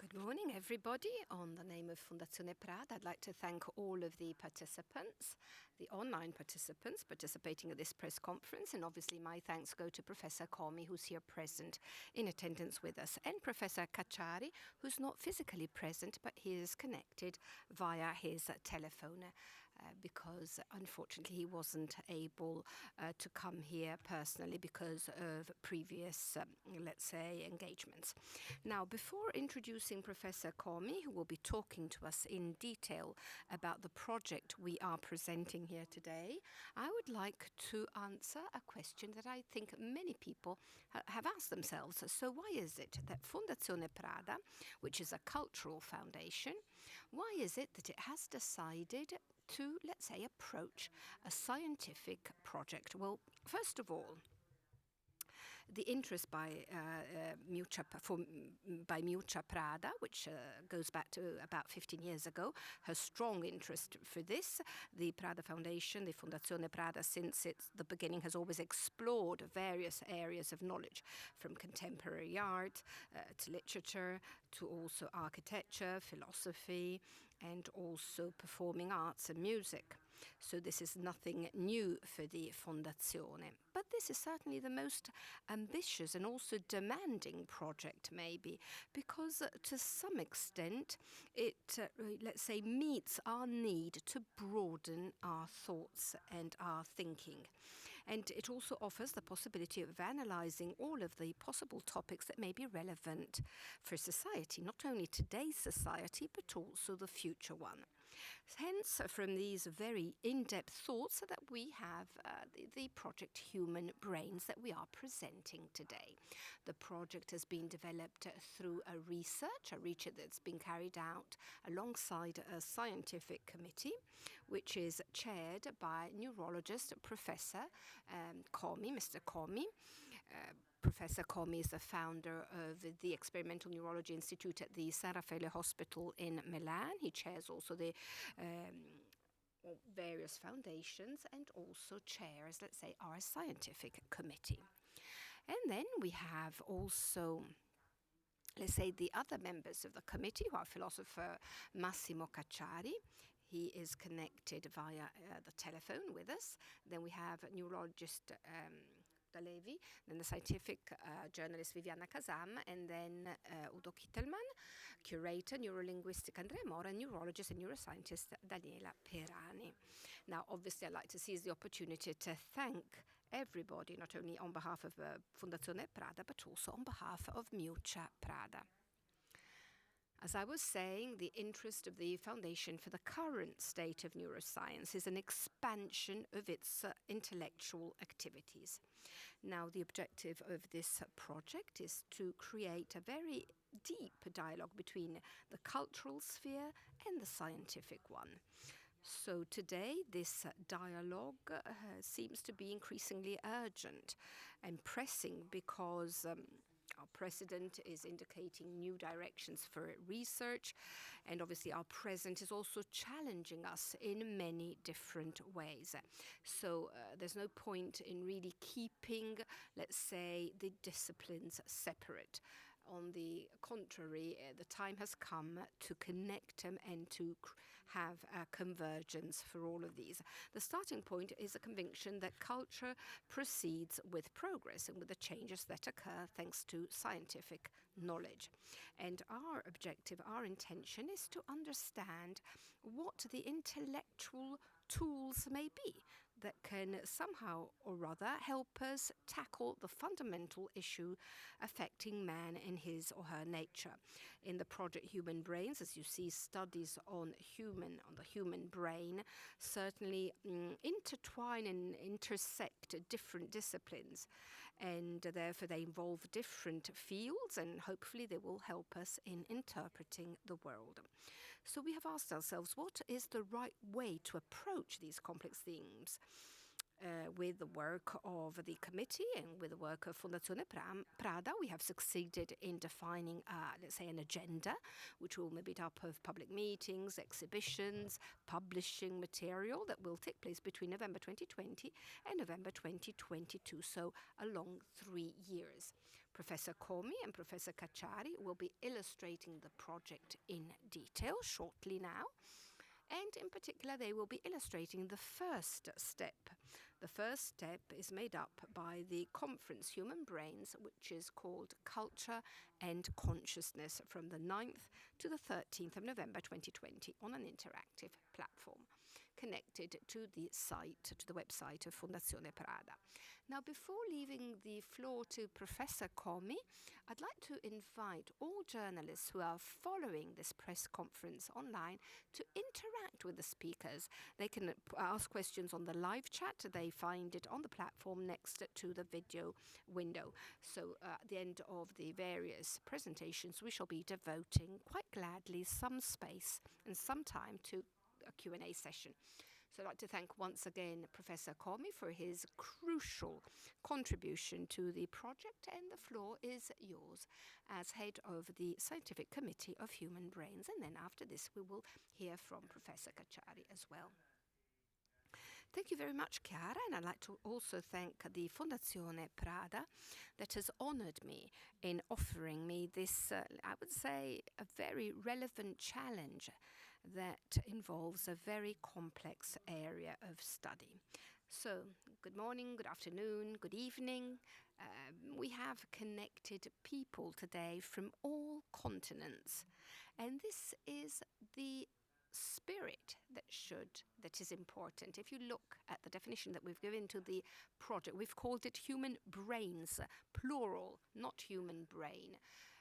Good morning, everybody. On the name of Fondazione Prada, I'd like to thank all of the participants, the online participants participating at this press conference, and obviously my thanks go to Professor Comi, who's here present in attendance with us, and Professor Cacciari, who's not physically present, but he is connected via his telephone because unfortunately he wasn't able to come here personally because of previous, let's say, engagements. Now, before introducing Professor Comi, who will be talking to us in detail about the project we are presenting here today, I would like to answer a question that I think many people have asked themselves. So why is it that Fondazione Prada, which is a cultural foundation, why is it that it has decided to, let's say, approach a scientific project? Well, first of all, the interest by Miuccia Prada, which goes back to about 15 years ago, her strong interest for this. The Prada Foundation, the Fondazione Prada, since the beginning, has always explored various areas of knowledge, from contemporary art to literature, to also architecture, philosophy, and also performing arts and music. So this is nothing new for the Fondazione. But this is certainly the most ambitious and also demanding project, maybe, because to some extent it, let's say, meets our need to broaden our thoughts and our thinking. And it also offers the possibility of analysing all of the possible topics that may be relevant for society, not only today's society, but also the future one. Hence, from these very in-depth thoughts that we have the project Human Brains that we are presenting today. The project has been developed through a research that's been carried out alongside a scientific committee, which is chaired by neurologist Professor Comi, Mr. Comi. Professor Comi is the founder of the Experimental Neurology Institute at the San Raffaele Hospital in Milan. He chairs also the various foundations and also chairs, let's say, our scientific committee. And then we have also, let's say, the other members of the committee, who are philosopher Massimo Cacciari. He is connected via the telephone with us. Then we have neurologist Levi, then the scientific journalist Viviana Casam, and then Udo Kittelman, curator, neurolinguistic Andrea Mora, and neurologist and neuroscientist Daniela Perani. Now, obviously, I'd like to seize the opportunity to thank everybody, not only on behalf of Fondazione Prada, but also on behalf of Miuccia Prada. As I was saying, the interest of the Foundation for the current state of neuroscience is an expansion of its intellectual activities. Now, the objective of this project is to create a very deep dialogue between the cultural sphere and the scientific one. So today, this dialogue seems to be increasingly urgent and pressing because our president is indicating new directions for research, and obviously our present is also challenging us in many different ways. So there's no point in really keeping, let's say, the disciplines separate. On the contrary, the time has come to connect them and to have a convergence for all of these. The starting point is a conviction that culture proceeds with progress and with the changes that occur thanks to scientific knowledge. And our objective, our intention, is to understand what the intellectual tools may be that can somehow or other help us tackle the fundamental issue affecting man in his or her nature. In the project Human Brains, as you see, studies on the human brain certainly intertwine and intersect different disciplines, and therefore they involve different fields, and hopefully they will help us in interpreting the world. So we have asked ourselves, what is the right way to approach these complex themes? With the work of the committee and with the work of Fondazione Prada, we have succeeded in defining, let's say, an agenda, which will be made up of public meetings, exhibitions, publishing material that will take place between November 2020 and November 2022, so along 3 years. Professor Comi and Professor Cacciari will be illustrating the project in detail shortly now. And in particular, they will be illustrating the first step. The first step is made up by the conference Human Brains, which is called Culture and Consciousness, from the 9th to the 13th of November 2020 on an interactive platform connected to the site, to the website of Fondazione Prada. Now, before leaving the floor to Professor Comi, I'd like to invite all journalists who are following this press conference online to interact with the speakers. They can ask questions on the live chat. They find it on the platform next to the video window. So at the end of the various presentations, we shall be devoting quite gladly some space and some time to a Q&A session. So I'd like to thank once again Professor Comi for his crucial contribution to the project, and the floor is yours as head of the Scientific Committee of Human Brains. And then after this, we will hear from Professor Cacciari as well. Thank you very much, Chiara, and I'd like to also thank the Fondazione Prada that has honoured me in offering me this, I would say, a very relevant challenge that involves a very complex area of study. So, good morning, good afternoon, good evening. We have connected people today from all continents, and this is the spirit that is important. If you look at the definition that we've given to the project, we've called it human brains, plural, not human brain,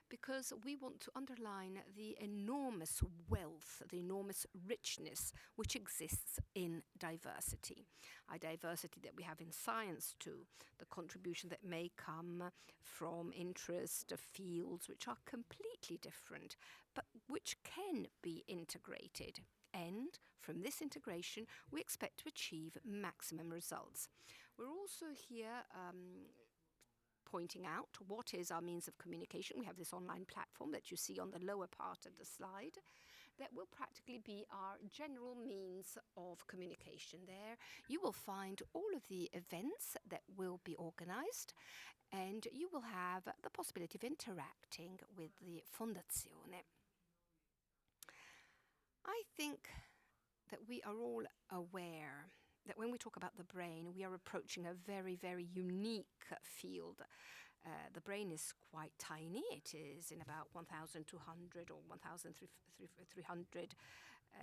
because we want to underline the enormous wealth, the enormous richness which exists in diversity. A diversity that we have in science too, the contribution that may come from interest of fields which are completely different, but which can be integrated. And from this integration, we expect to achieve maximum results. We're also here pointing out what is our means of communication. We have this online platform that you see on the lower part of the slide that will practically be our general means of communication. There you will find all of the events that will be organized, and you will have the possibility of interacting with the Fondazione. I think that we are all aware that when we talk about the brain, we are approaching a very, very unique field. The brain is quite tiny. It is in about 1,200 or 1,300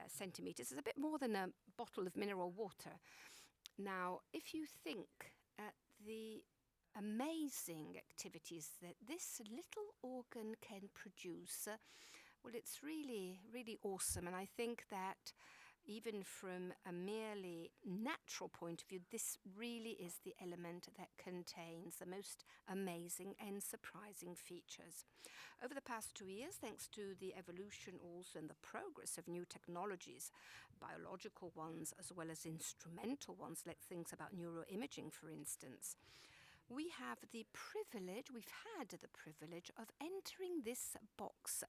centimeters. It's a bit more than a bottle of mineral water. Now, if you think at the amazing activities that this little organ can produce, well, it's really, really awesome. And I think that even from a merely natural point of view, this really is the element that contains the most amazing and surprising features. Over the past 2 years, thanks to the evolution also and the progress of new technologies, biological ones as well as instrumental ones, like things about neuroimaging, for instance, we've had the privilege of entering this box,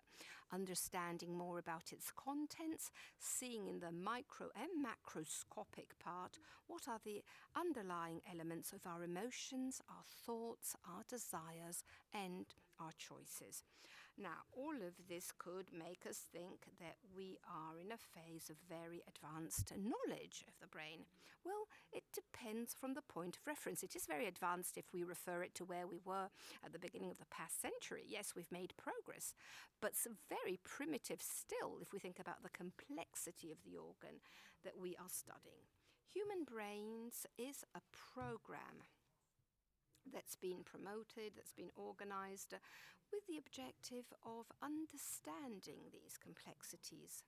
understanding more about its contents, seeing in the micro and macroscopic part what are the underlying elements of our emotions, our thoughts, our desires, and our choices. Now, all of this could make us think that we are in a phase of very advanced knowledge of the brain. Well, it depends from the point of reference. It is very advanced if we refer it to where we were at the beginning of the past century. Yes, we've made progress, but it's very primitive still if we think about the complexity of the organ that we are studying. Human Brains is a program that's been promoted, that's been organized with the objective of understanding these complexities,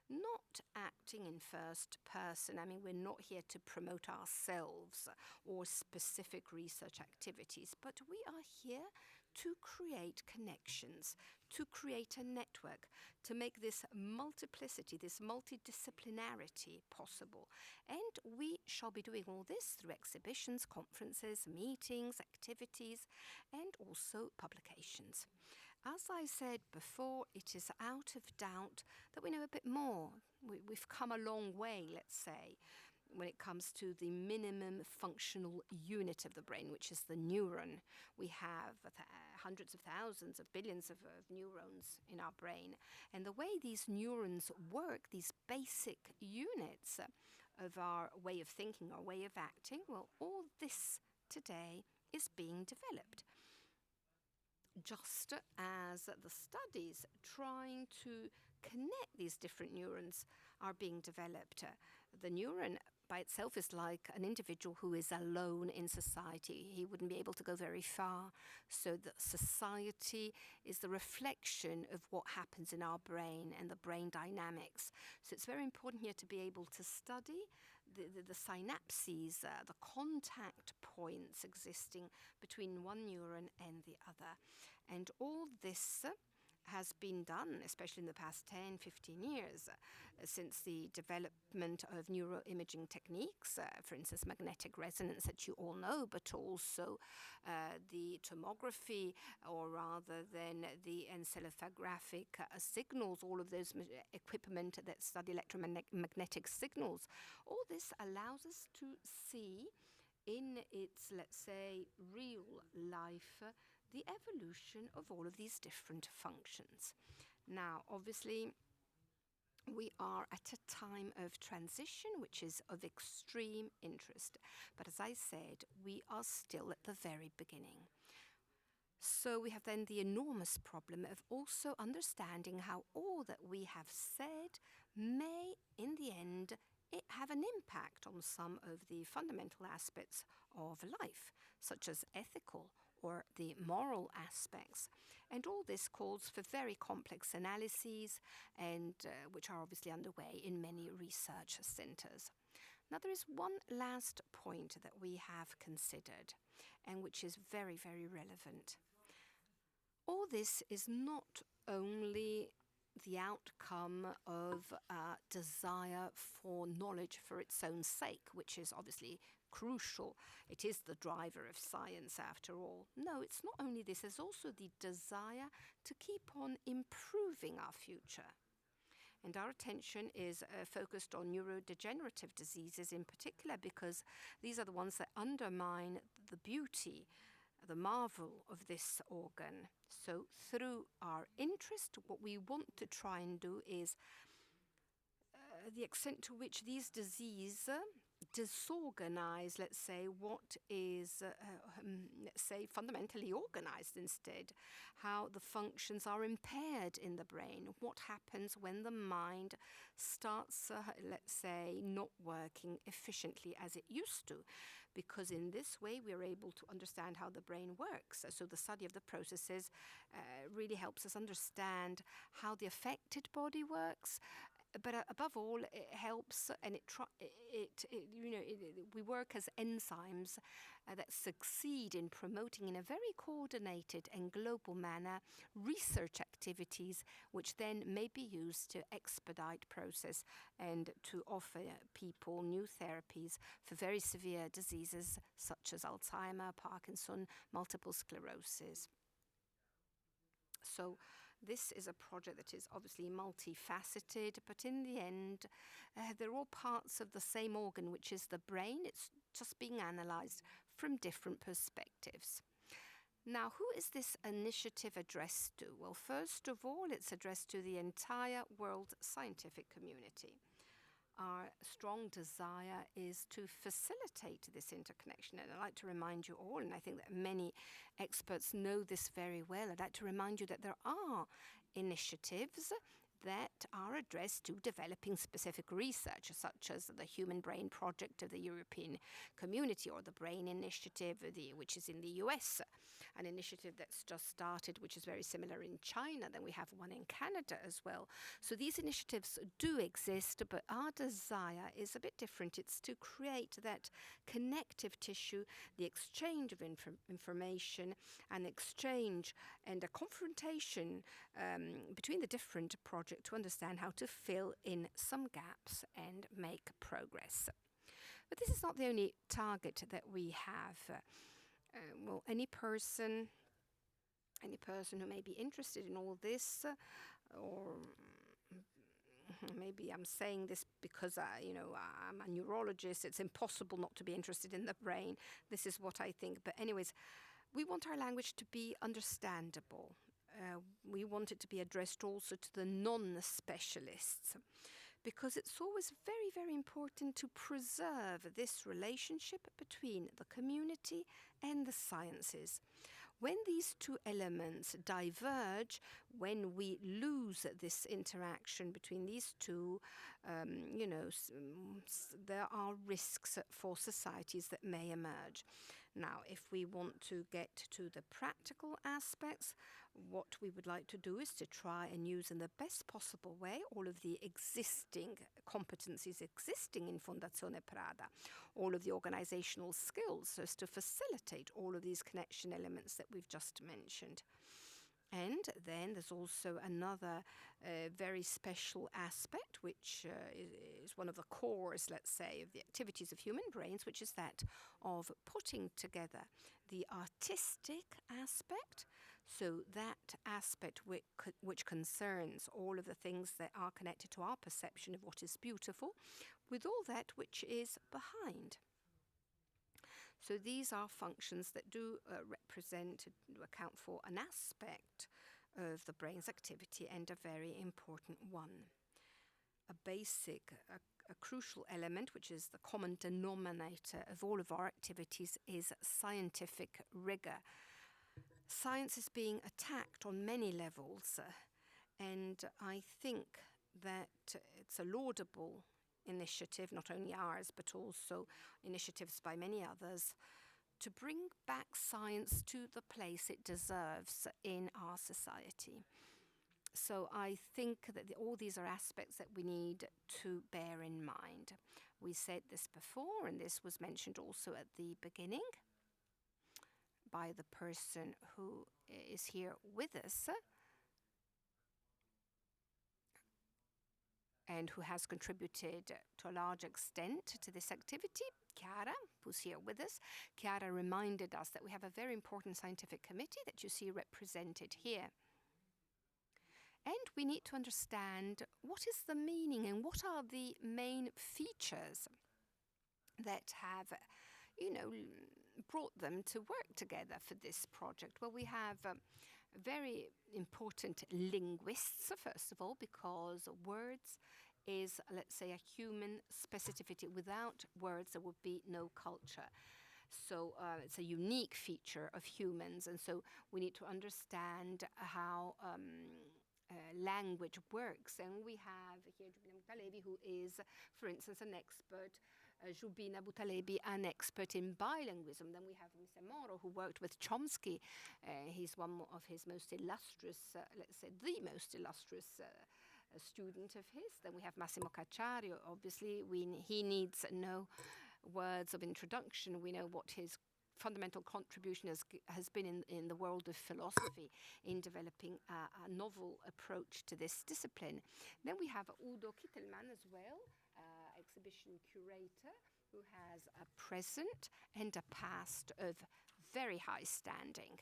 not acting in first person. I mean, we're not here to promote ourselves or specific research activities, but we are here to create connections, to create a network, to make this multiplicity, this multidisciplinarity possible. And we shall be doing all this through exhibitions, conferences, meetings, activities, and also publications. As I said before, it is out of doubt that we know a bit more. We've come a long way, let's say. when it comes to the minimum functional unit of the brain, which is the neuron. We have hundreds of thousands of billions of neurons in our brain. And the way these neurons work, these basic units of our way of thinking, our way of acting, well, all this today is being developed. Just as the studies trying to connect these different neurons are being developed. The neuron by itself is like an individual who is alone in society. He wouldn't be able to go very far. So the society is the reflection of what happens in our brain and the brain dynamics. So it's very important here to be able to study the synapses, the contact points existing between one neuron and the other. And all this has been done, especially in the past 10, 15 years, since the development of neuroimaging techniques, for instance, magnetic resonance that you all know, but also the tomography, or rather than the encephalographic signals, all of those equipment that study electromagnetic signals. All this allows us to see in its, let's say, real life, the evolution of all of these different functions. Now, obviously, we are at a time of transition, which is of extreme interest. But as I said, we are still at the very beginning. So we have then the enormous problem of also understanding how all that we have said may, in the end, have an impact on some of the fundamental aspects of life, such as ethical or the moral aspects. And all this calls for very complex analyses, and which are obviously underway in many research centres. Now, there is one last point that we have considered, and which is very, very relevant. All this is not only the outcome of a desire for knowledge for its own sake, which is obviously crucial. It is the driver of science, after all. No, it's not only this, there's also the desire to keep on improving our future. And our attention is focused on neurodegenerative diseases in particular, because these are the ones that undermine the beauty, the marvel of this organ. So through our interest, what we want to try and do is the extent to which these diseases disorganize, let's say, what is, let's say, fundamentally organized instead, how the functions are impaired in the brain, what happens when the mind starts, let's say, not working efficiently as it used to. Because in this way, we're able to understand how the brain works. So the study of the processes really helps us understand how the affected body works. But above all, it helps, and we work as enzymes that succeed in promoting in a very coordinated and global manner research activities, which then may be used to expedite process and to offer people new therapies for very severe diseases such as Alzheimer, Parkinson, multiple sclerosis. So this is a project that is obviously multifaceted, but in the end, they're all parts of the same organ, which is the brain. It's just being analysed from different perspectives. Now, who is this initiative addressed to? Well, first of all, it's addressed to the entire world scientific community. Our strong desire is to facilitate this interconnection. And I'd like to remind you all, and I think that many experts know this very well, I'd like to remind you that there are initiatives that are addressed to developing specific research, such as the Human Brain Project of the European Community, or the Brain Initiative, which is in the US, an initiative that's just started, which is very similar in China. Then we have one in Canada as well. So these initiatives do exist, but our desire is a bit different. It's to create that connective tissue, the exchange of information, and exchange and a confrontation between the different projects to understand how to fill in some gaps and make progress. But this is not the only target that we have. Well, any person who may be interested in all this, or maybe I'm saying this because I'm a neurologist. It's impossible not to be interested in the brain. This is what I think. But anyways, we want our language to be understandable. We want it to be addressed also to the non-specialists, because it's always very, very important to preserve this relationship between the community and the sciences. When these two elements diverge, when we lose this interaction between these two, there are risks for societies that may emerge. Now, if we want to get to the practical aspects, what we would like to do is to try and use in the best possible way all of the existing competencies existing in Fondazione Prada, all of the organizational skills, so as to facilitate all of these connection elements that we've just mentioned. And then there's also another very special aspect, which is one of the cores, let's say, of the activities of human brains, which is that of putting together the artistic aspect, so that aspect which concerns all of the things that are connected to our perception of what is beautiful, with all that which is behind. So these are functions that do represent, do account for an aspect of the brain's activity, and a very important one. A basic, a crucial element, which is the common denominator of all of our activities, is scientific rigor. Science is being attacked on many levels, and I think that it's a laudable initiative, not only ours, but also initiatives by many others, to bring back science to the place it deserves in our society. So I think that all these are aspects that we need to bear in mind. We said this before, and this was mentioned also at the beginning by the person who is here with us and who has contributed to a large extent to this activity, Chiara, who's here with us. Chiara reminded us that we have a very important scientific committee that you see represented here. And we need to understand what is the meaning and what are the main features that have, brought them to work together for this project. Well, we have very important linguists, first of all, because words is, let's say, a human specificity. Without words, there would be no culture. So it's a unique feature of humans, and so we need to understand how language works. And we have here Jubina Butalebi, who is, for instance, an expert. Jubina Butalebi, an expert in bilingualism. Then we have Mr. Moro, who worked with Chomsky. He's one of his most illustrious, let's say, the most illustrious student of his. Then we have Massimo Cacciari. Obviously, he needs no words of introduction. We know what his fundamental contribution has been in the world of philosophy, in developing a novel approach to this discipline. Then we have Udo Kittelmann as well, exhibition curator, who has a present and a past of very high standing.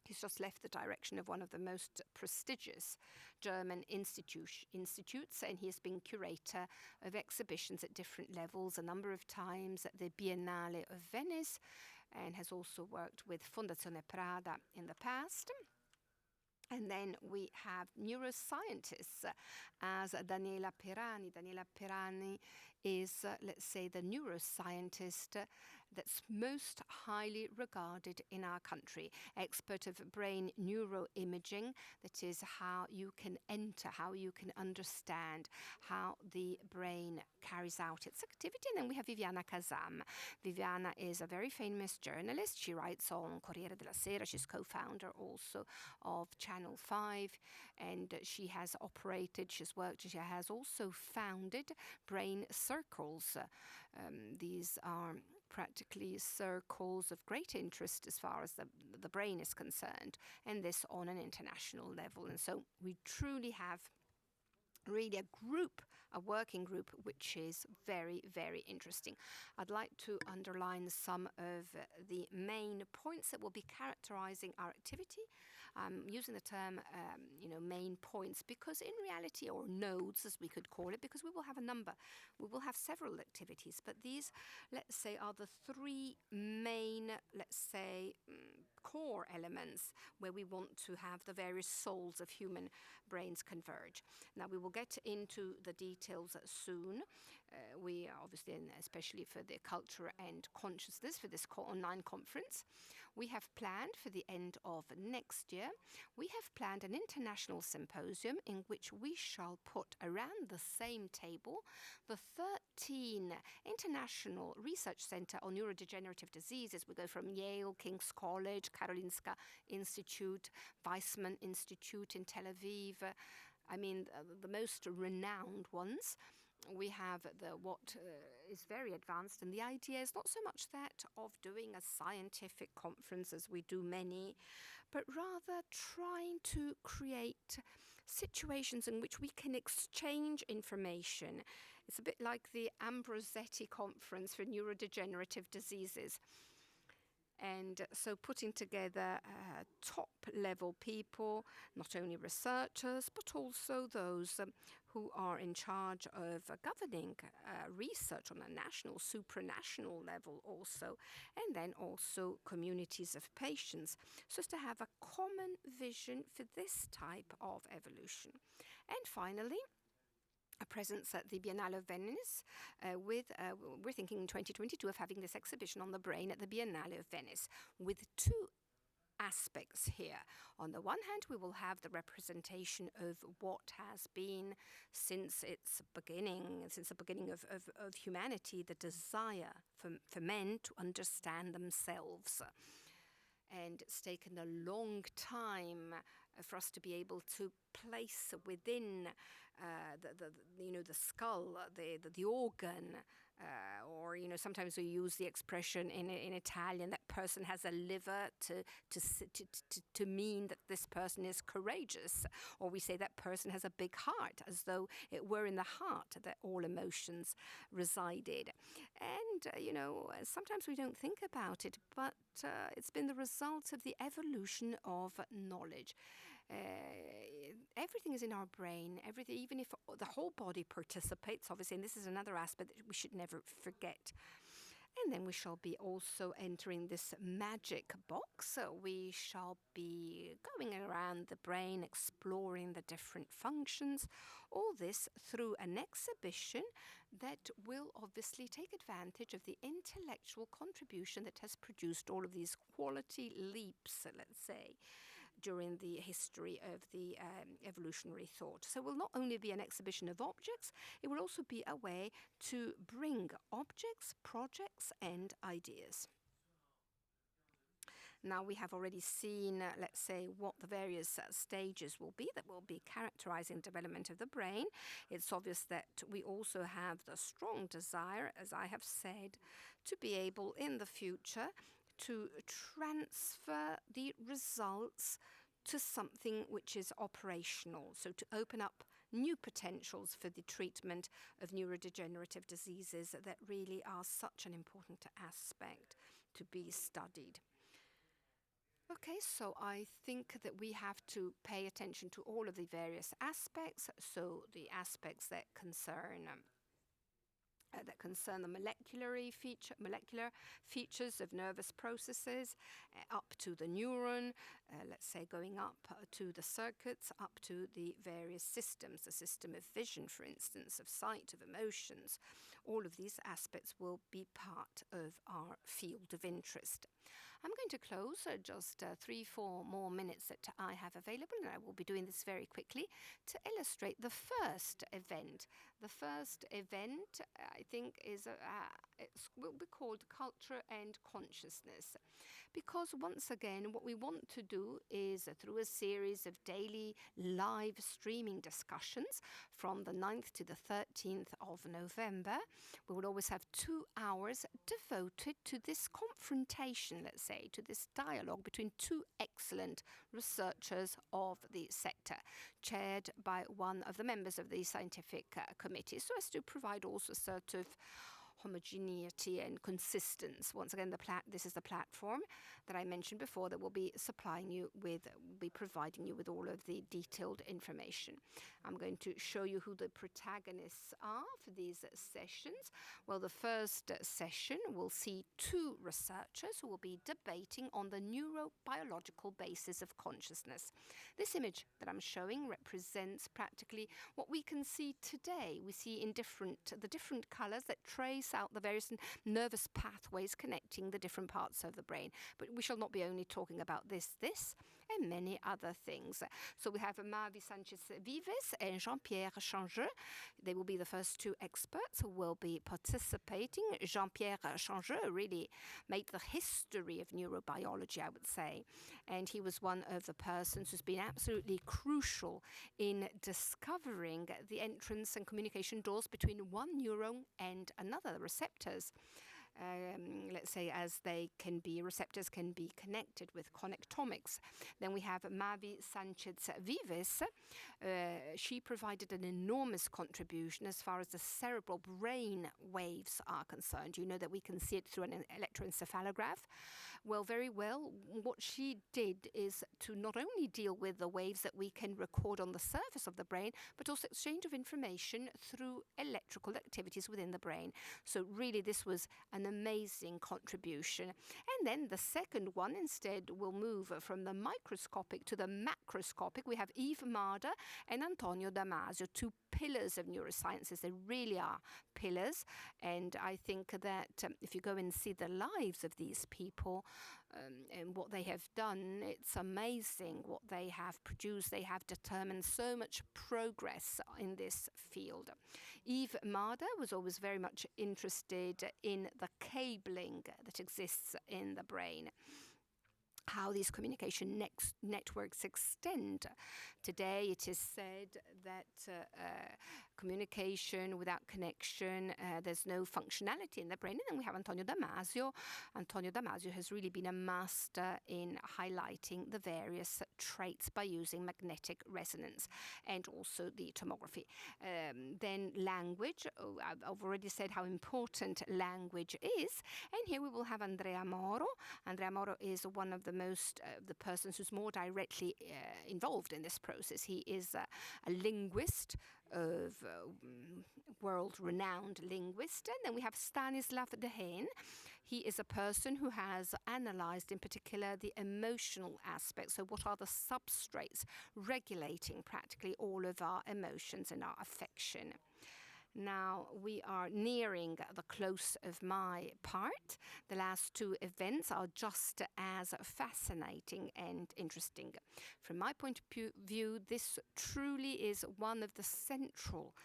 He's just left the direction of one of the most prestigious German institutes, and he has been curator of exhibitions at different levels a number of times at the Biennale of Venice, and has also worked with Fondazione Prada in the past. And then we have neuroscientists as Daniela Pirani. Daniela Pirani is, let's say, the neuroscientist that's most highly regarded in our country. Expert of brain neuroimaging, that is how you can enter, how you can understand how the brain carries out its activity. And then we have Viviana Kazam. Viviana is a very famous journalist. She writes on Corriere della Sera. She's co-founder also of Channel 5, and she has operated, she's worked, she has also founded brain circles. These are practically circles of great interest as far as the brain is concerned, and this on an international level. And so we truly have really a working group, which is very, very interesting. I'd like to underline some of the main points that will be characterizing our activity. I'm using the term, main points, because in reality, or nodes as we could call it, because we will have a number, we will have several activities, but these, let's say, are the three main, let's say, core elements where we want to have the various souls of human brains converge. Now, we will get into the details soon. We are obviously, especially for the culture and consciousness, for this online conference, we have planned for the end of next year, we have planned an international symposium in which we shall put around the same table the 13 international research center on neurodegenerative diseases. We go from Yale, King's College, Karolinska Institute, Weizmann Institute in Tel Aviv. The most renowned ones. We have what is very advanced, and the idea is not so much that of doing a scientific conference as we do many, but rather trying to create situations in which we can exchange information. It's a bit like the Ambrosetti conference for neurodegenerative diseases. And so putting together top-level people, not only researchers, but also those who are in charge of governing research on a national, supranational level also, and then also communities of patients, so as to have a common vision for this type of evolution. And finally, a presence at the Biennale of Venice we're thinking in 2022 of having this exhibition on the brain at the Biennale of Venice with two aspects here. On the one hand, we will have the representation of what has been since the beginning of humanity, the desire for men to understand themselves. And it's taken a long time for us to be able to place within the skull, the organ, or sometimes we use the expression in Italian that person has a liver to mean that this person is courageous, or we say that person has a big heart, as though it were in the heart that all emotions resided. And sometimes we don't think about it, but it's been the result of the evolution of knowledge. Everything is in our brain, everything, even if the whole body participates, obviously, and this is another aspect that we should never forget. And then we shall be also entering this magic box. So we shall be going around the brain, exploring the different functions, all this through an exhibition that will obviously take advantage of the intellectual contribution that has produced all of these quality leaps, let's say, during the history of the evolutionary thought. So it will not only be an exhibition of objects, it will also be a way to bring objects, projects, and ideas. Now we have already seen, let's say, what the various stages will be that will be characterizing the development of the brain. It's obvious that we also have the strong desire, as I have said, to be able in the future to transfer the results to something which is operational, so to open up new potentials for the treatment of neurodegenerative diseases that really are such an important aspect to be studied. Okay, so I think that we have to pay attention to all of the various aspects, so the aspects that concern the molecular features of nervous processes, up to the neuron, let's say going up to the circuits, up to the various systems, the system of vision, for instance, of sight, of emotions. All of these aspects will be part of our field of interest. I'm going to close just 3-4 more minutes that I have available, and I will be doing this very quickly to illustrate the first event. The first event, I think, will be called Culture and Consciousness. Because once again, what we want to do is, through a series of daily live streaming discussions from the 9th to the 13th of November, we will always have 2 hours devoted to this confrontation, let's say, to this dialogue between two excellent researchers of the sector, chaired by one of the members of the scientific committee, so as to provide also sort of homogeneity and consistency. Once again, this is the platform that I mentioned before that will be providing you with all of the detailed information. I'm going to show you who the protagonists are for these sessions. Well, the first session will see two researchers who will be debating on the neurobiological basis of consciousness. This image that I'm showing represents practically what we can see today. We see in the different colors that trace out the various nervous pathways connecting the different parts of the brain. But we shall not be only talking about this, and many other things. So we have Mavi Sanchez-Vives and Jean-Pierre Changeux. They will be the first two experts who will be participating. Jean-Pierre Changeux really made the history of neurobiology, I would say. And he was one of the persons who's been absolutely crucial in discovering the entrance and communication doors between one neuron and another, the receptors. Let's say, as receptors can be connected with connectomics. Then we have Mavi Sanchez-Vives. She provided an enormous contribution as far as the cerebral brain waves are concerned. You know that we can see it through an electroencephalograph. Well, very well. What she did is to not only deal with the waves that we can record on the surface of the brain, but also exchange of information through electrical activities within the brain. So really, this was an amazing contribution. And then the second one instead will move from the microscopic to the macroscopic. We have Yves Marder and Antonio Damasio, two pillars of neurosciences. They really are pillars. And I think that if you go and see the lives of these people and what they have done, it's amazing what they have produced. They have determined so much progress in this field. Yves Marder was always very much interested in the cabling that exists in the brain, how these communication networks extend. Today it is said that communication without connection, there's no functionality in the brain. And then we have Antonio Damasio. Antonio Damasio has really been a master in highlighting the various traits by using magnetic resonance and also the tomography. Then language. I've already said how important language is. And here we will have Andrea Moro. Andrea Moro is one of the persons who's more directly involved in this process. He is a linguist, of world-renowned linguist. And then we have Stanislav Dehaene. He is a person who has analyzed in particular the emotional aspects. So what are the substrates regulating practically all of our emotions and our affection? Now, we are nearing the close of my part. The last two events are just as fascinating and interesting. From my point of view, this truly is one of the central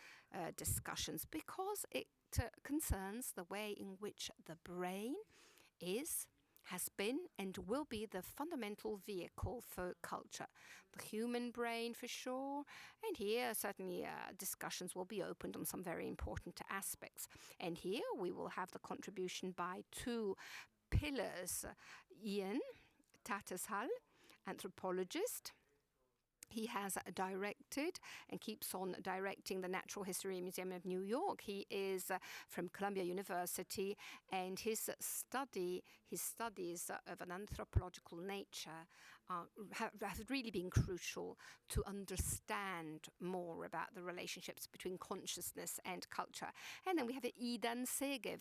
discussions because it concerns the way in which the brain has been and will be the fundamental vehicle for culture. The human brain for sure, and here certainly discussions will be opened on some very important aspects. And here we will have the contribution by two pillars. Ian Tattersall, anthropologist. He has directed and keeps on directing the Natural History Museum of New York. He is from Columbia University, and his studies of an anthropological nature have really been crucial to understand more about the relationships between consciousness and culture. And then we have Idan Segev.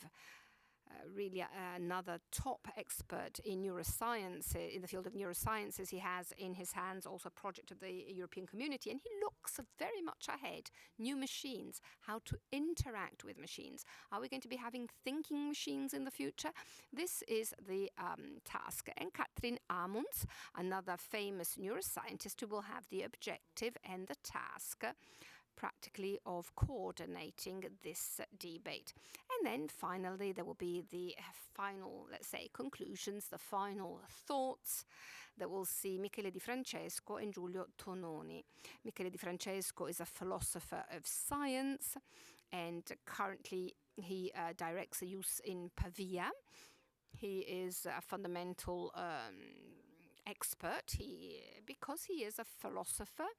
Really another top expert in neuroscience, in the field of neurosciences. He has in his hands also a project of the European Community, and he looks very much ahead. New machines, how to interact with machines. Are we going to be having thinking machines in the future? This is the task. And Katrin Amunds, another famous neuroscientist who will have the objective and the task practically of coordinating this debate. And then finally there will be the final, let's say, conclusions, the final thoughts that we'll see Michele Di Francesco and Julio Tononi. Michele Di Francesco is a philosopher of science, and currently he directs the use in Pavia. He is a fundamental expert, because he is a philosopher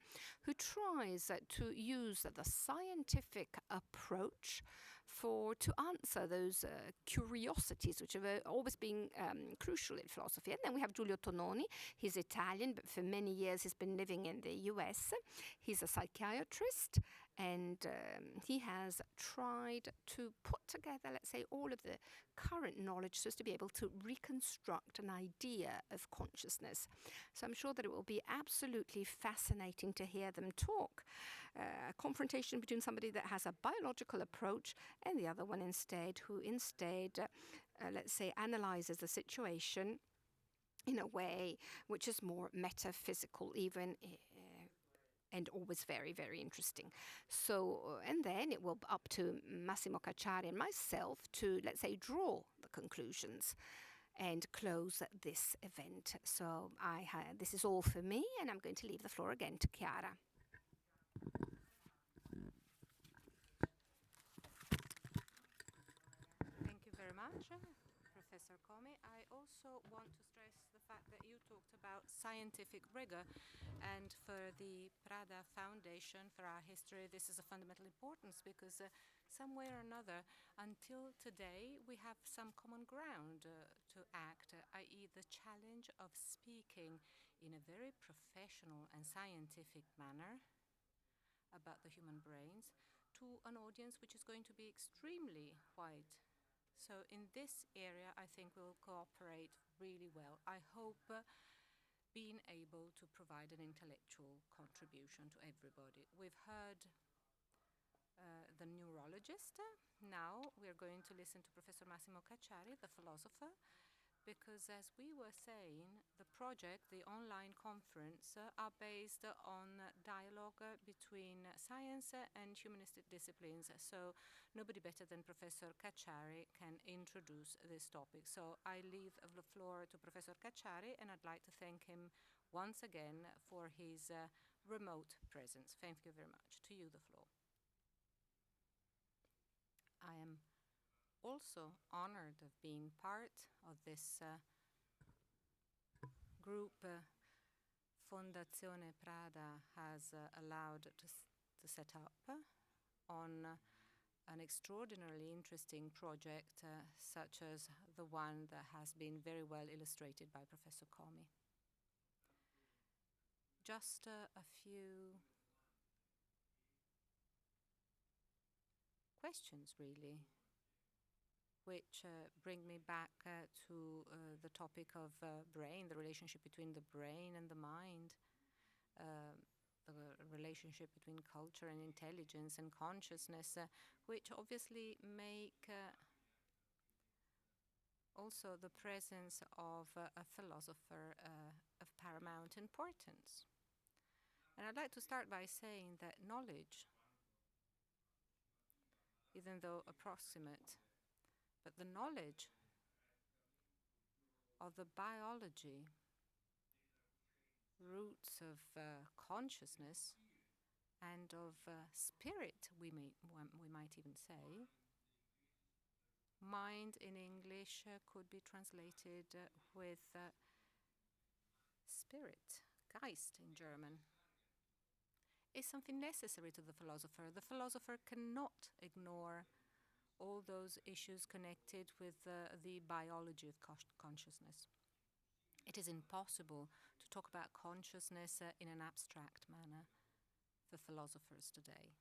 who tries to use the scientific approach to answer those curiosities which have always been crucial in philosophy. And then we have Julio Tononi. He's Italian, but for many years he's been living in the US. He's a psychiatrist, and he has tried to put together, let's say, all of the current knowledge so as to be able to reconstruct an idea of consciousness. So I'm sure that it will be absolutely fascinating to hear them talk. A confrontation between somebody that has a biological approach and the other one who instead, let's say, analyzes the situation in a way which is more metaphysical, even and always very, very interesting. So, and then it will be up to Massimo Cacciari and myself to, let's say, draw the conclusions and close this event. So this is all for me, and I'm going to leave the floor again to Chiara. Thank you very much, Professor Comi. I also want to stress the fact that you talked about scientific rigor, and for the Prada Foundation, for our history, this is of fundamental importance because some way or another, until today, we have some common ground to act, i.e. the challenge of speaking in a very professional and scientific manner about the human brains to an audience which is going to be extremely white. So in this area, I think we'll cooperate really well. I hope being able to provide an intellectual contribution to everybody. We've heard the neurologist. Now we're going to listen to Professor Massimo Cacciari, the philosopher, because as we were saying, the project, the online conference, are based on dialogue between science and humanistic disciplines. So nobody better than Professor Cacciari can introduce this topic. So I leave the floor to Professor Cacciari, and I'd like to thank him once again for his remote presence. Thank you very much. To you, the floor. I am also honored of being part of this group Fondazione Prada has allowed to set up on an extraordinarily interesting project such as the one that has been very well illustrated by Professor Comi. Just a few questions, really, which bring me back to the topic of brain, the relationship between the brain and the mind, the relationship between culture and intelligence and consciousness, which obviously make also the presence of a philosopher of paramount importance. And I'd like to start by saying that knowledge, even though approximate, but the knowledge of the biology, roots of consciousness, and of spirit, we might even say. Mind in English could be translated with spirit, Geist in German, is something necessary to the philosopher. The philosopher cannot ignore all those issues connected with the biology of consciousness. It is impossible to talk about consciousness in an abstract manner for philosophers today.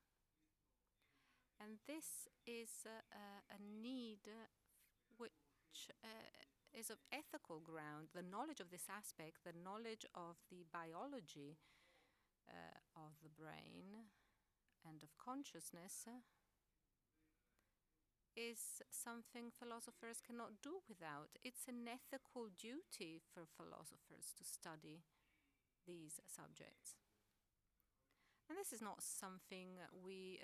And this is a need which is of ethical ground. The knowledge of this aspect, the knowledge of the biology of the brain and of consciousness is something philosophers cannot do without. It's an ethical duty for philosophers to study these subjects. And this is not something we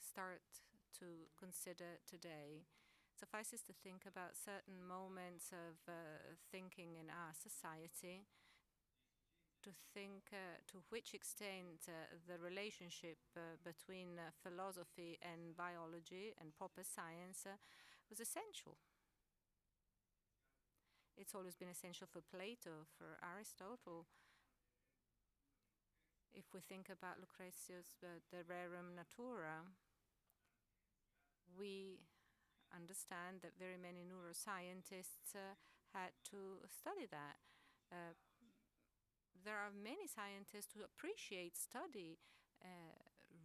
start to consider today. Suffices to think about certain moments of thinking in our society, to think to which extent the relationship between philosophy and biology and proper science was essential. It's always been essential for Plato, for Aristotle. If we think about Lucretius, the rerum natura, we understand that very many neuroscientists had to study that. Uh, there are many scientists who appreciate, study,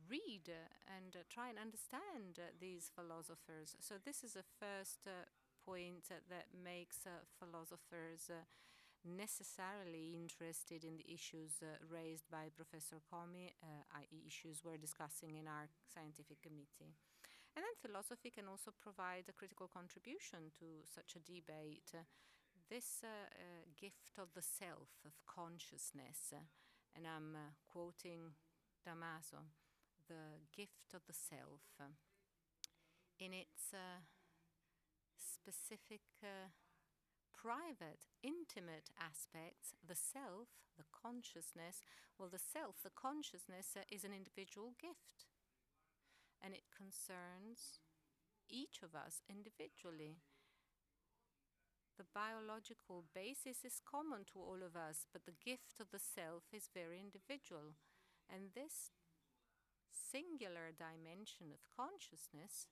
read, and try and understand these philosophers. So this is a first point that makes philosophers necessarily interested in the issues raised by Professor Comi, i.e. issues we're discussing in our scientific committee. And then philosophy can also provide a critical contribution to such a debate. This gift of the self, of consciousness, and I'm quoting Damaso, the gift of the self, in its specific private, intimate aspects, the self, the consciousness, well, the self, the consciousness is an individual gift. And it concerns each of us individually. The biological basis is common to all of us, but the gift of the self is very individual. And this singular dimension of consciousness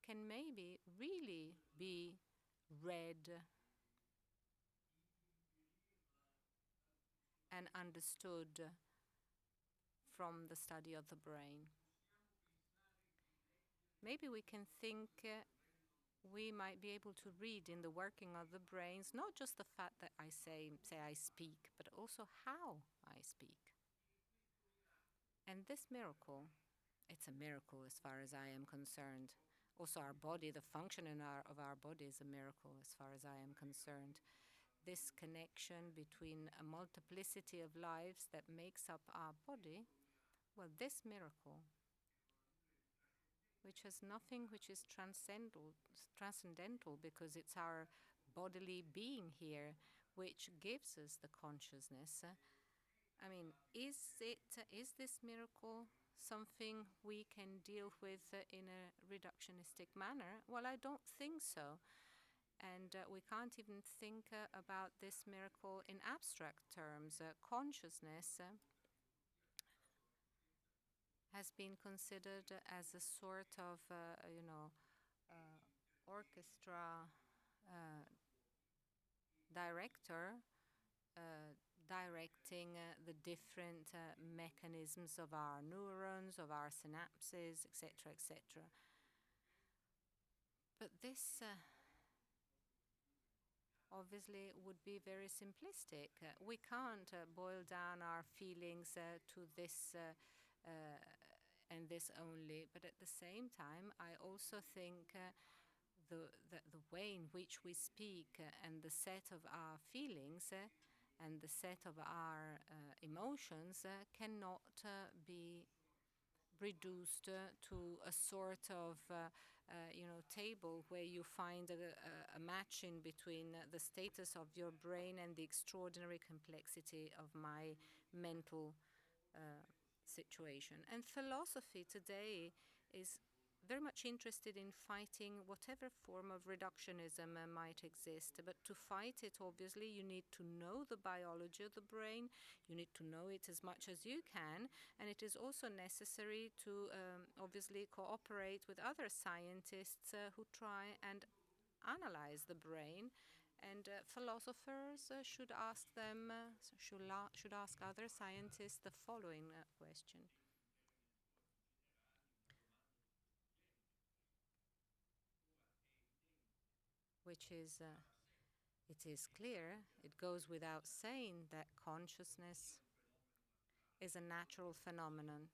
can maybe really be read and understood from the study of the brain. Maybe we can think we might be able to read in the working of the brains, not just the fact that I say I speak, but also how I speak. And this miracle, it's a miracle as far as I am concerned. Also our body, the function of our body is a miracle as far as I am concerned. This connection between a multiplicity of lives that makes up our body, well, this miracle, which has nothing which is transcendental because it's our bodily being here which gives us the consciousness. I mean, is this miracle something we can deal with in a reductionistic manner? Well, I don't think so. And we can't even think about this miracle in abstract terms. Consciousness has been considered as a sort of, orchestra director directing the different mechanisms of our neurons, of our synapses, etc., etc. But this obviously would be very simplistic. We can't boil down our feelings to this and this only, but at the same time, I also think the way in which we speak and the set of our feelings and the set of our emotions cannot be reduced to a sort of table where you find a matching between the status of your brain and the extraordinary complexity of my mental situation. And philosophy today is very much interested in fighting whatever form of reductionism might exist. But to fight it, obviously, you need to know the biology of the brain, you need to know it as much as you can, and it is also necessary to obviously cooperate with other scientists who try and analyze the brain. And philosophers should ask them, should ask other scientists the following question. Which is, it is clear, it goes without saying that consciousness is a natural phenomenon.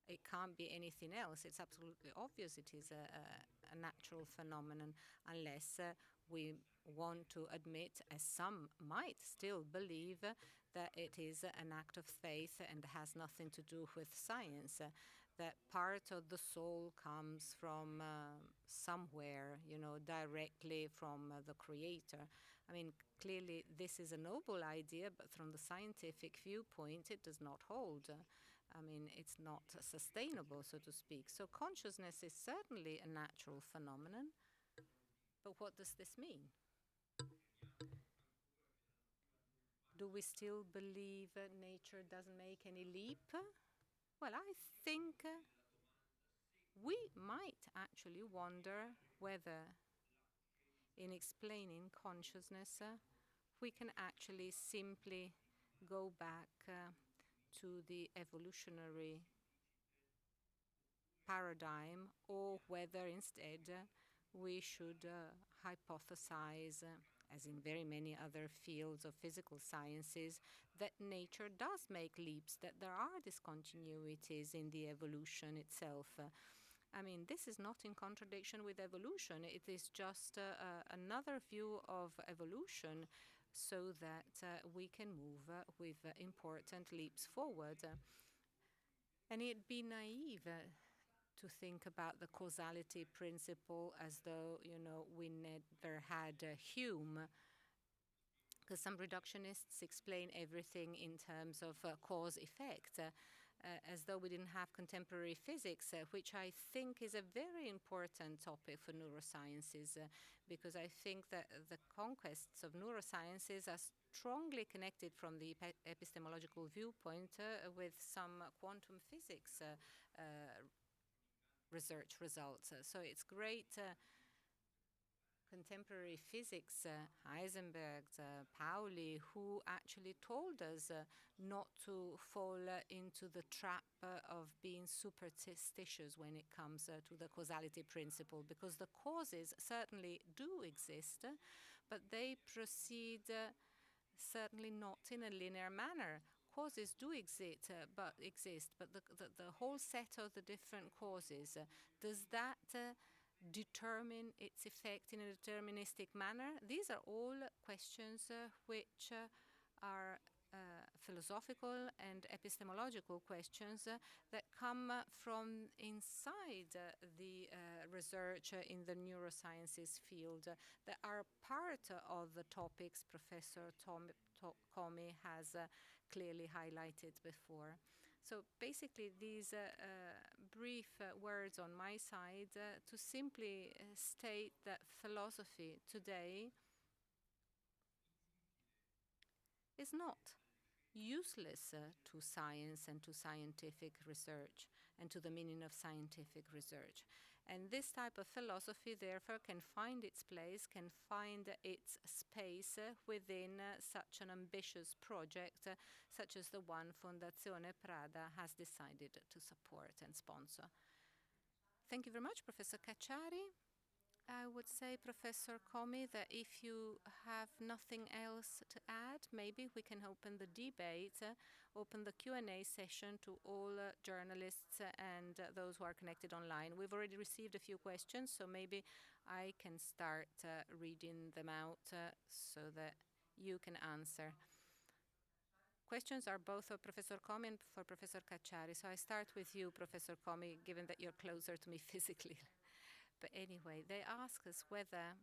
It can't be anything else. It's absolutely obvious it is a natural phenomenon, unless we want to admit, as some might still believe, that it is an act of faith and has nothing to do with science, that part of the soul comes from somewhere, directly from the creator. I mean, clearly this is a noble idea, but from the scientific viewpoint, it does not hold. I mean, it's not sustainable, so to speak. So consciousness is certainly a natural phenomenon. But what does this mean? Do we still believe nature doesn't make any leap? Well, I think we might actually wonder whether, in explaining consciousness, we can actually simply go back to the evolutionary paradigm, or whether instead we should hypothesize, as in very many other fields of physical sciences, that nature does make leaps, that there are discontinuities in the evolution itself. I mean, this is not in contradiction with evolution. It is just another view of evolution so that we can move with important leaps forward. And it'd be naive to think about the causality principle as though, we never had Hume, because some reductionists explain everything in terms of cause-effect, as though we didn't have contemporary physics, which I think is a very important topic for neurosciences, because I think that the conquests of neurosciences are strongly connected from the epistemological viewpoint with some quantum physics research results. So it's great contemporary physics, Heisenberg, Pauli, who actually told us not to fall into the trap of being superstitious when it comes to the causality principle, because the causes certainly do exist, but they proceed certainly not in a linear manner. Causes do exist, but the whole set of the different causes, does that determine its effect in a deterministic manner? These are all questions which are philosophical and epistemological questions that come from inside the research in the neurosciences field, that are part of the topics Professor Comi has clearly highlighted before. So basically, these brief words on my side to simply state that philosophy today is not useless to science and to scientific research and to the meaning of scientific research. And this type of philosophy, therefore, can find its place, can find its space within such an ambitious project, such as the one Fondazione Prada has decided to support and sponsor. Thank you very much, Professor Cacciari. I would say, Professor Comi, that if you have nothing else to add, maybe we can open the debate, open the Q&A session to all journalists and those who are connected online. We've already received a few questions, so maybe I can start reading them out so that you can answer. Questions are both for Professor Comi and for Professor Cacciari. So I start with you, Professor Comi, given that you're closer to me physically. But anyway, they ask us whether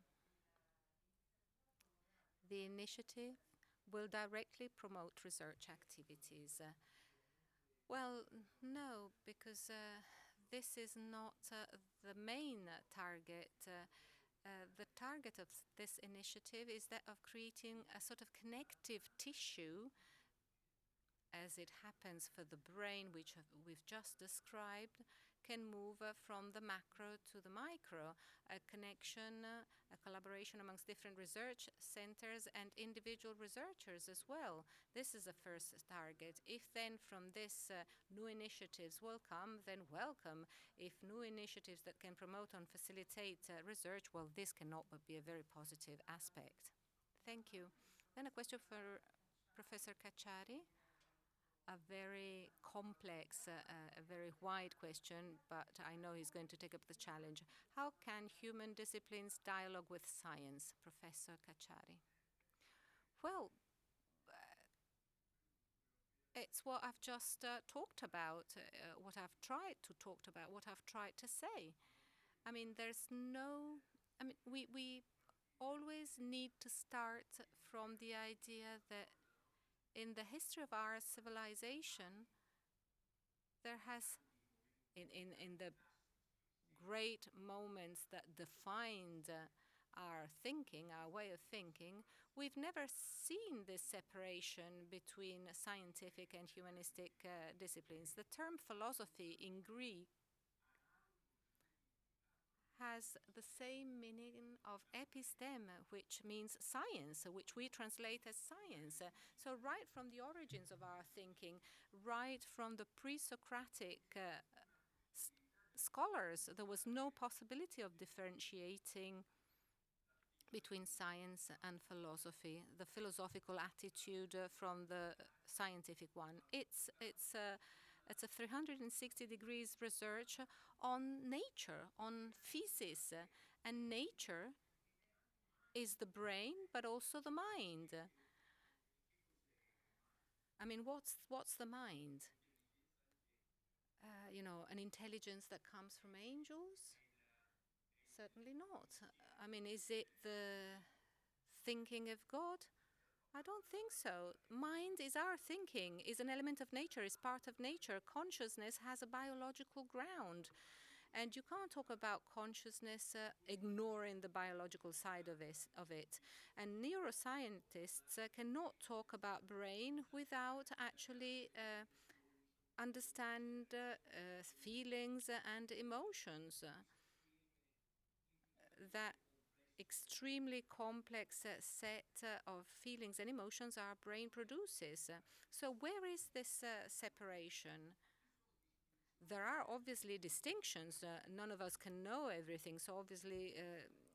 the initiative will directly promote research activities. Well, no, because this is not the main target. The target of this initiative is that of creating a sort of connective tissue, as it happens for the brain, which we've just described, can move from the macro to the micro, a connection, a collaboration amongst different research centers and individual researchers as well. This is the first target. If then from this new initiatives will come, then welcome. If new initiatives that can promote and facilitate research, well, this cannot but be a very positive aspect. Thank you. Then a question for Professor Cacciari. A very complex, a very wide question, but I know he's going to take up the challenge. How can human disciplines dialogue with science? Professor Cacciari. Well, it's what I've just talked about, what I've tried to talk about, what I've tried to say. I mean, we always need to start from the idea that in the history of our civilization, there has, in the great moments that defined our thinking, our way of thinking, we've never seen this separation between scientific and humanistic disciplines. The term philosophy in Greek has the same meaning of episteme, which means science, which we translate as science. So right from the origins of our thinking, right from the pre-Socratic scholars, there was no possibility of differentiating between science and philosophy, the philosophical attitude from the scientific one. It's a 360 degrees research on nature, on physis, and nature is the brain, but also the mind. I mean, what's the mind? An intelligence that comes from angels? Certainly not. I mean, is it the thinking of God? I don't think so. Mind is our thinking, is an element of nature, is part of nature. Consciousness has a biological ground. And you can't talk about consciousness ignoring the biological side of it. And neuroscientists cannot talk about brain without actually understand feelings and emotions. That extremely complex set of feelings and emotions our brain produces. So where is this separation? There are obviously distinctions. None of us can know everything, so obviously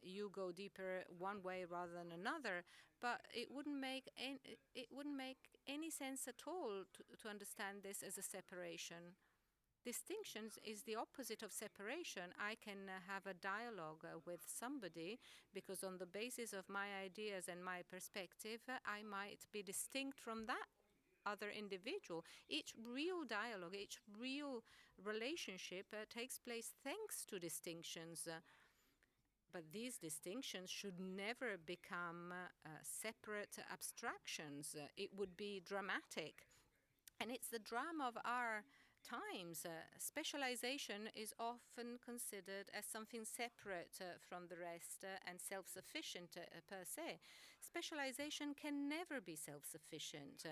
you go deeper one way rather than another. But it wouldn't make any sense at all to understand this as a separation. Distinctions is the opposite of separation. I can have a dialogue with somebody because on the basis of my ideas and my perspective, I might be distinct from that other individual. Each real dialogue, each real relationship takes place thanks to distinctions. But these distinctions should never become separate abstractions. It would be dramatic. And it's the drama of our times. Specialization is often considered as something separate from the rest and self-sufficient per se. Specialization can never be self-sufficient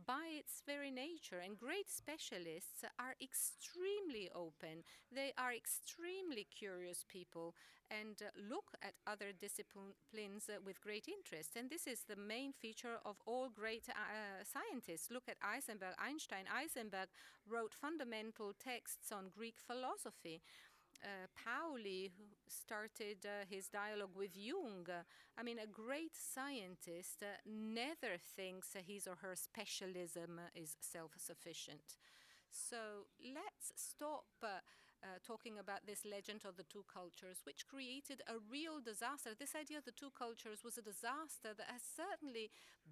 by its very nature, and great specialists are extremely open. They are extremely curious people and look at other disciplines with great interest. And this is the main feature of all great scientists. Look at Heisenberg, Einstein. Heisenberg wrote fundamental texts on Greek philosophy. Pauli, who started his dialogue with Jung. I mean, a great scientist never thinks his or her specialism is self-sufficient. So let's stop talking about this legend of the two cultures, which created a real disaster. This idea of the two cultures was a disaster that has certainly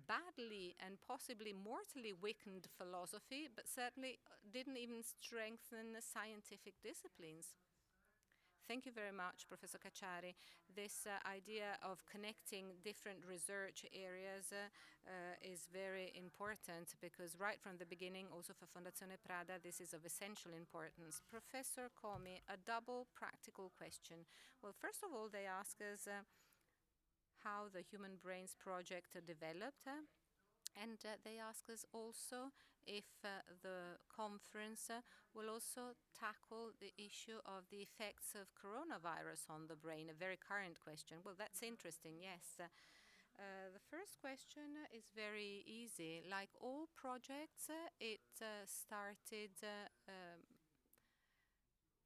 badly and possibly mortally weakened philosophy, but certainly didn't even strengthen scientific disciplines. Thank you very much, Professor Cacciari. This idea of connecting different research areas is very important because right from the beginning, also for Fondazione Prada, this is of essential importance. Professor Comi, a double practical question. Well, first of all, they ask us how the Human Brains Project developed. And they ask us also if the conference will also tackle the issue of the effects of coronavirus on the brain, a very current question. Well, that's interesting, yes. The first question is very easy. Like all projects, it started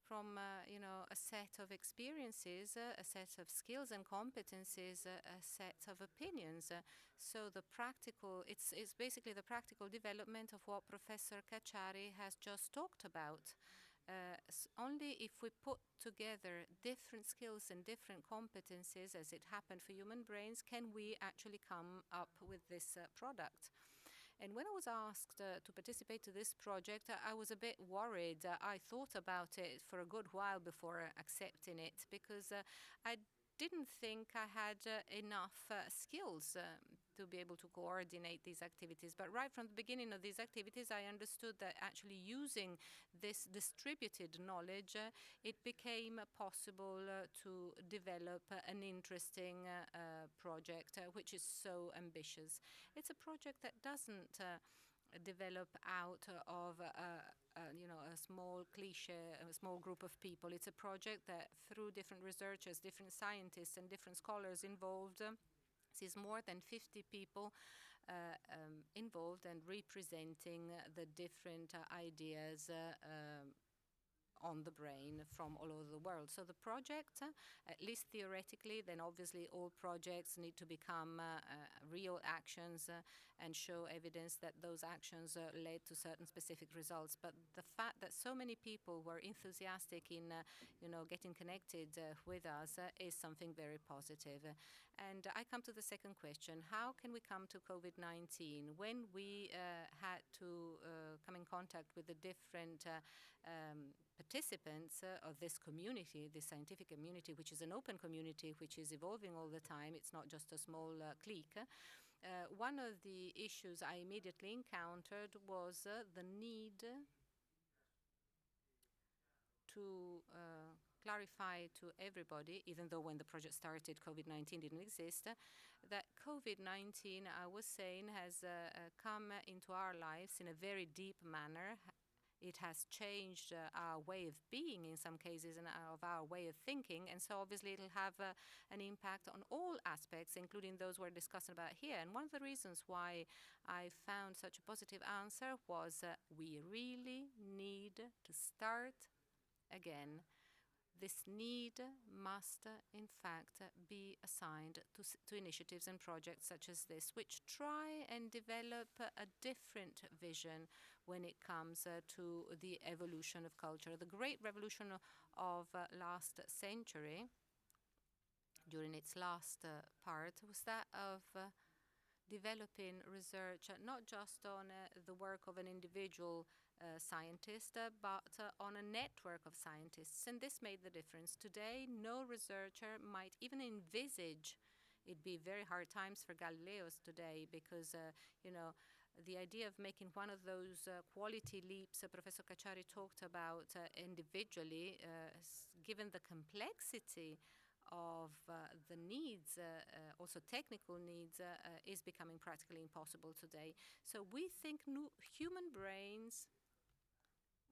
from a set of experiences, a set of skills and competencies, a set of opinions. So the practical, it's basically the practical development of what Professor Cacciari has just talked about. Only if we put together different skills and different competencies, as it happened for human brains, can we actually come up with this product. And when I was asked to participate to this project, I was a bit worried. I thought about it for a good while before accepting it because I didn't think I had enough skills to be able to coordinate these activities. But right from the beginning of these activities, I understood that actually using this distributed knowledge, it became possible to develop an interesting project, which is so ambitious. It's a project that doesn't develop out of a small cliche, a small group of people. It's a project that through different researchers, different scientists and different scholars involved, sees more than 50 people involved and representing the different ideas on the brain from all over the world. So the project, at least theoretically, then obviously all projects need to become real actions and show evidence that those actions led to certain specific results. But the fact that so many people were enthusiastic in getting connected with us is something very positive. And I come to the second question. How can we come to COVID-19? When we had to come in contact with the different participants of this community, this scientific community, which is an open community, which is evolving all the time. It's not just a small clique. One of the issues I immediately encountered was the need to clarify to everybody, even though when the project started, COVID-19 didn't exist, that COVID-19, I was saying, has come into our lives in a very deep manner. It has changed our way of being in some cases and of our way of thinking. And so obviously it'll have an impact on all aspects, including those we're discussing about here. And one of the reasons why I found such a positive answer was we really need to start again. This need must, in fact, be assigned to initiatives and projects such as this, which try and develop a different vision when it comes to the evolution of culture. The great revolution of last century, during its last part, was that of developing research not just on the work of an individual scientist, but on a network of scientists. And this made the difference. Today, no researcher might even envisage. It'd be very hard times for Galileos today because, the idea of making one of those quality leaps Professor Cacciari talked about individually, given the complexity of the needs, also technical needs, is becoming practically impossible today. So we think human brains,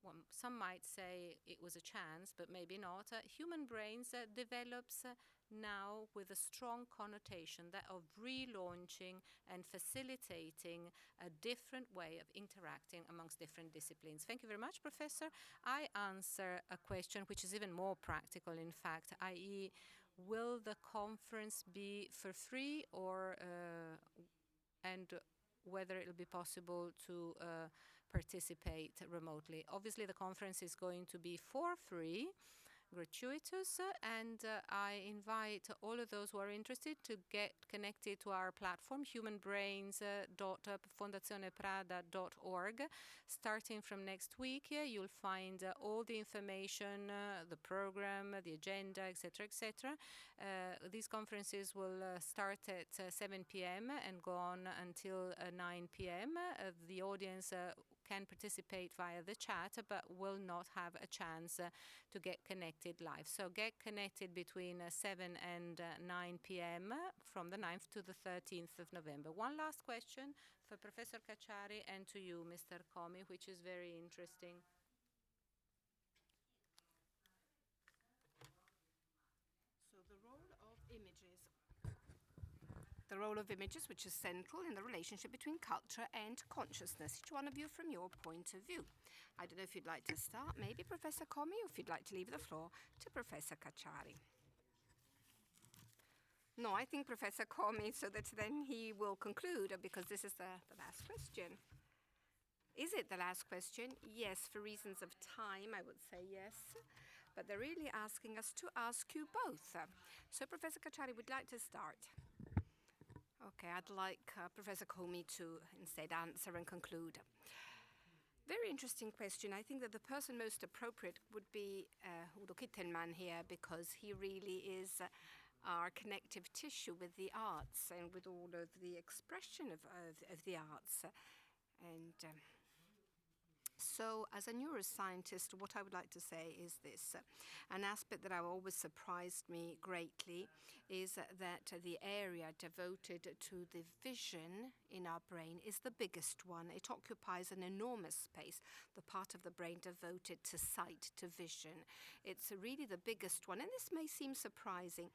well, some might say it was a chance, but maybe not. Human brains develops now with a strong connotation that of relaunching and facilitating a different way of interacting amongst different disciplines. Thank you very much, Professor. I answer a question which is even more practical, in fact, i.e., will the conference be for free or and whether it will be possible to participate remotely. Obviously, the conference is going to be for free, gratuitous, and I invite all of those who are interested to get connected to our platform, humanbrains.fondazioneprada.org. Starting from next week, you'll find all the information, the program, the agenda, etc., etc. These conferences will start at 7 p.m. and go on until 9 p.m. The audience can participate via the chat, but will not have a chance to get connected live. So get connected between 7 and 9 p.m. from the 9th to the 13th of November. One last question for Professor Cacciari and to you, Mr. Comi, which is very interesting. So the role of images. The role of images, which is central in the relationship between culture and consciousness. Each one of you from your point of view. I don't know if you'd like to start, maybe Professor Comi, or if you'd like to leave the floor to Professor Cacciari. No, I think Professor Comi, so that then he will conclude, because this is the last question. Is it the last question? Yes, for reasons of time, I would say yes. But they're really asking us to ask you both. So Professor Cacciari would like to start. Okay, I'd like Professor Comi to instead answer and conclude. Very interesting question. I think that the person most appropriate would be Udo Kittelman here, because he really is our connective tissue with the arts and with all of the expression of the arts. And so, as a neuroscientist, what I would like to say is this. An aspect that always surprised me greatly is that the area devoted to the vision in our brain is the biggest one. It occupies an enormous space, the part of the brain devoted to sight, to vision. It's really the biggest one, and this may seem surprising.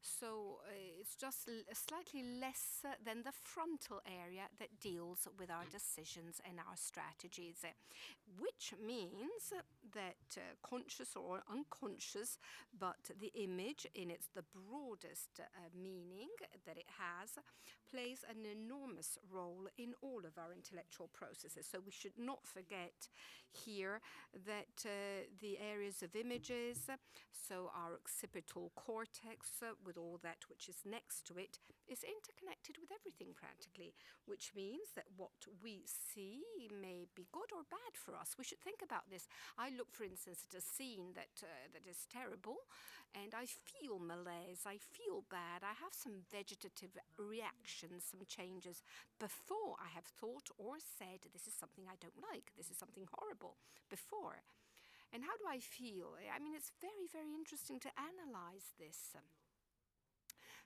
So it's just slightly less than the frontal area that deals with our decisions and our strategies, which means that conscious or unconscious, but the image in its the broadest meaning that it has, plays an enormous role in all of our intellectual processes. So we should not forget here that the areas of images, so our occipital cortex with all that which is next to it, is interconnected with everything practically, which means that what we see may be good or bad for us. We should think about this. I look, for instance, at a scene that is terrible, and I feel malaise, I feel bad, I have some vegetative reactions, some changes before I have thought or said, this is something I don't like, this is something horrible, before. And how do I feel? I mean, it's very, very interesting to analyze this.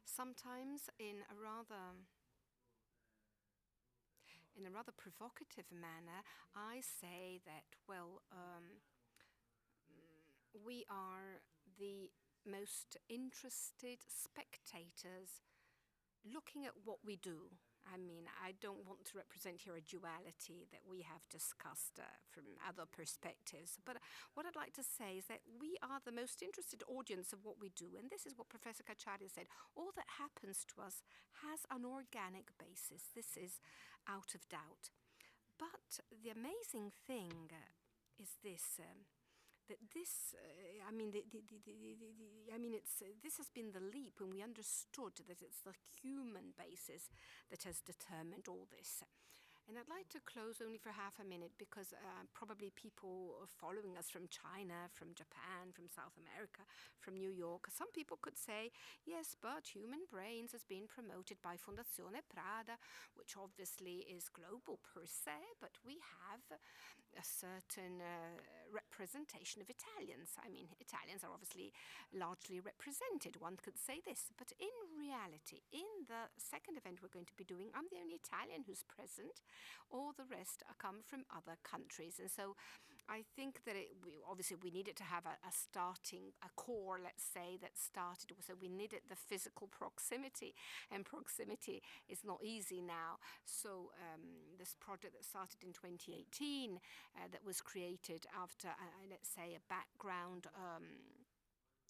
Sometimes in a rather provocative manner, I say that, well, we are the most interested spectators looking at what we do. I mean, I don't want to represent here a duality that we have discussed from other perspectives. But what I'd like to say is that we are the most interested audience of what we do. And this is what Professor Cacciari said. All that happens to us has an organic basis. This is out of doubt. But the amazing thing is this. That this, this has been the leap when we understood that it's the human basis that has determined all this. And I'd like to close only for half a minute because probably people following us from China, from Japan, from South America, from New York, some people could say, yes, but human brains has been promoted by Fondazione Prada, which obviously is global per se, but we have a certain representation of Italians. I mean, Italians are obviously largely represented, one could say this. But in reality, in the second event we're going to be doing, I'm the only Italian who's present. All the rest come from other countries. And so I think that we needed to have a core, let's say, that started. So we needed the physical proximity, and proximity is not easy now. So this project that started in 2018, that was created after, let's say, a background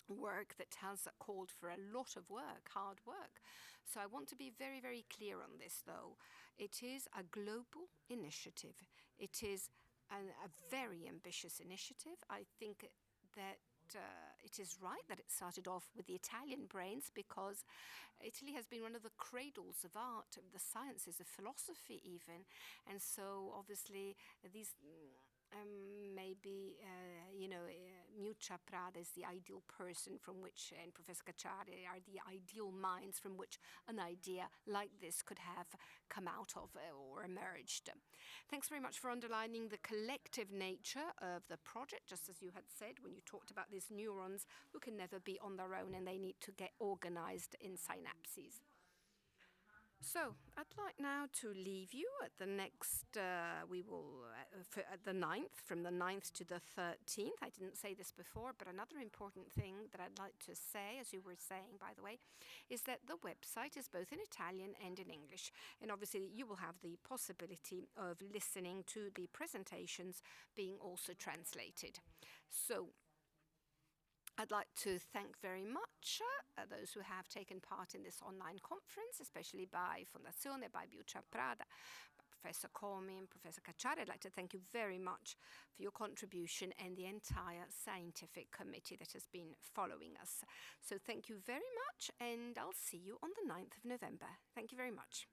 work that has called for a lot of work, hard work. So I want to be very, very clear on this, though. It is a global initiative. It is a very ambitious initiative. I think that it is right that it started off with the Italian brains, because Italy has been one of the cradles of art, of the sciences, of philosophy even. And so obviously these maybe, Miuccia Prada is the ideal person from which, and Professor Cacciari are the ideal minds from which an idea like this could have come out of or emerged. Thanks very much for underlining the collective nature of the project, just as you had said when you talked about these neurons who can never be on their own and they need to get organized in synapses. So, I'd like now to leave you at the next, at the 9th, from the 9th to the 13th. I didn't say this before, but another important thing that I'd like to say, as you were saying, by the way, is that the website is both in Italian and in English. And obviously, you will have the possibility of listening to the presentations being also translated. So, I'd like to thank very much those who have taken part in this online conference, especially by Fondazione, by Miuccia Prada, by Professor Comi and Professor Cacciari. I'd like to thank you very much for your contribution and the entire scientific committee that has been following us. So thank you very much, and I'll see you on the 9th of November. Thank you very much.